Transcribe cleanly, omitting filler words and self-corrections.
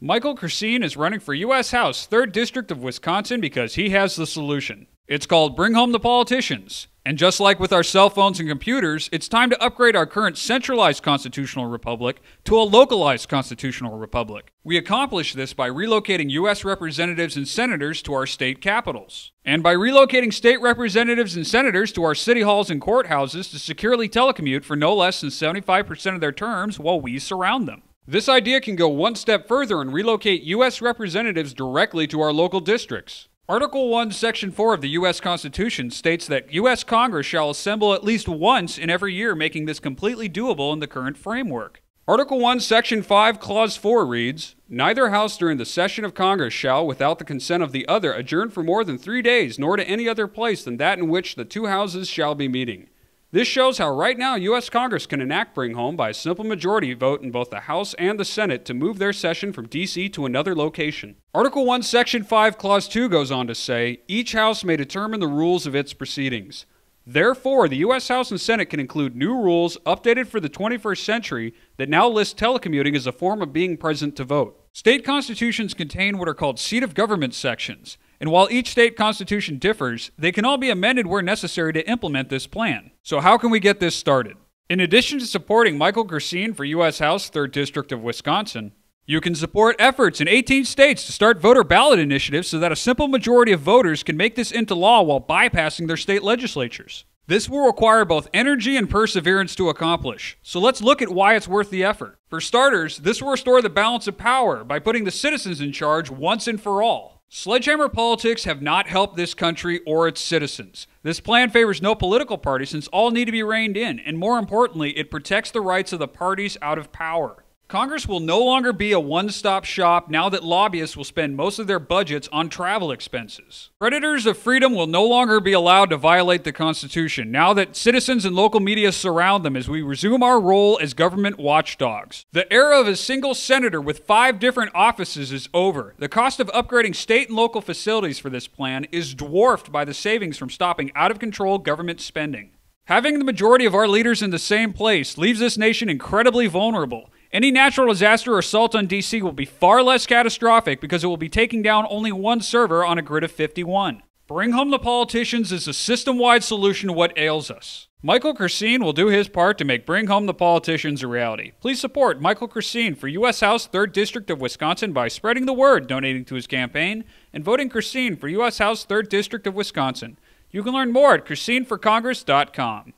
Michael Krsiean is running for U.S. House, 3rd District of Wisconsin because he has the solution. It's called Bring Home the Politicians. And just like with our cell phones and computers, it's time to upgrade our current centralized constitutional republic to a localized constitutional republic. We accomplish this by relocating U.S. representatives and senators to our state capitals, and by relocating state representatives and senators to our city halls and courthouses to securely telecommute for no less than 75% of their terms while we surround them. This idea can go one step further and relocate U.S. representatives directly to our local districts. Article 1, Section 4 of the U.S. Constitution states that U.S. Congress shall assemble at least once in every year, making this completely doable in the current framework. Article 1, Section 5, Clause 4 reads, "Neither House during the session of Congress shall, without the consent of the other, adjourn for more than 3 days, nor to any other place than that in which the two houses shall be meeting." This shows how right now U.S. Congress can enact Bring Home by a simple majority vote in both the House and the Senate to move their session from D.C. to another location. Article 1, Section 5, Clause 2 goes on to say, "Each House may determine the rules of its proceedings." Therefore, the U.S. House and Senate can include new rules updated for the 21st century that now list telecommuting as a form of being present to vote. State constitutions contain what are called seat of government sections, and while each state constitution differs, they can all be amended where necessary to implement this plan. So how can we get this started? In addition to supporting Michael Krsiean for U.S. House, 3rd District of Wisconsin, you can support efforts in 18 states to start voter ballot initiatives so that a simple majority of voters can make this into law while bypassing their state legislatures. This will require both energy and perseverance to accomplish, so let's look at why it's worth the effort. For starters, this will restore the balance of power by putting the citizens in charge once and for all. Sledgehammer politics have not helped this country or its citizens. This plan favors no political party since all need to be reined in, and more importantly, it protects the rights of the parties out of power. Congress will no longer be a one-stop shop now that lobbyists will spend most of their budgets on travel expenses. Predators of freedom will no longer be allowed to violate the Constitution now that citizens and local media surround them as we resume our role as government watchdogs. The era of a single senator with 5 different offices is over. The cost of upgrading state and local facilities for this plan is dwarfed by the savings from stopping out-of-control government spending. Having the majority of our leaders in the same place leaves this nation incredibly vulnerable. Any natural disaster or assault on D.C. will be far less catastrophic because it will be taking down only one server on a grid of 51. Bring Home the Politicians is a system-wide solution to what ails us. Michael Krsiean will do his part to make Bring Home the Politicians a reality. Please support Michael Krsiean for U.S. House, 3rd District of Wisconsin by spreading the word, donating to his campaign, and voting Krsiean for U.S. House, 3rd District of Wisconsin. You can learn more at KrsianForCongress.com.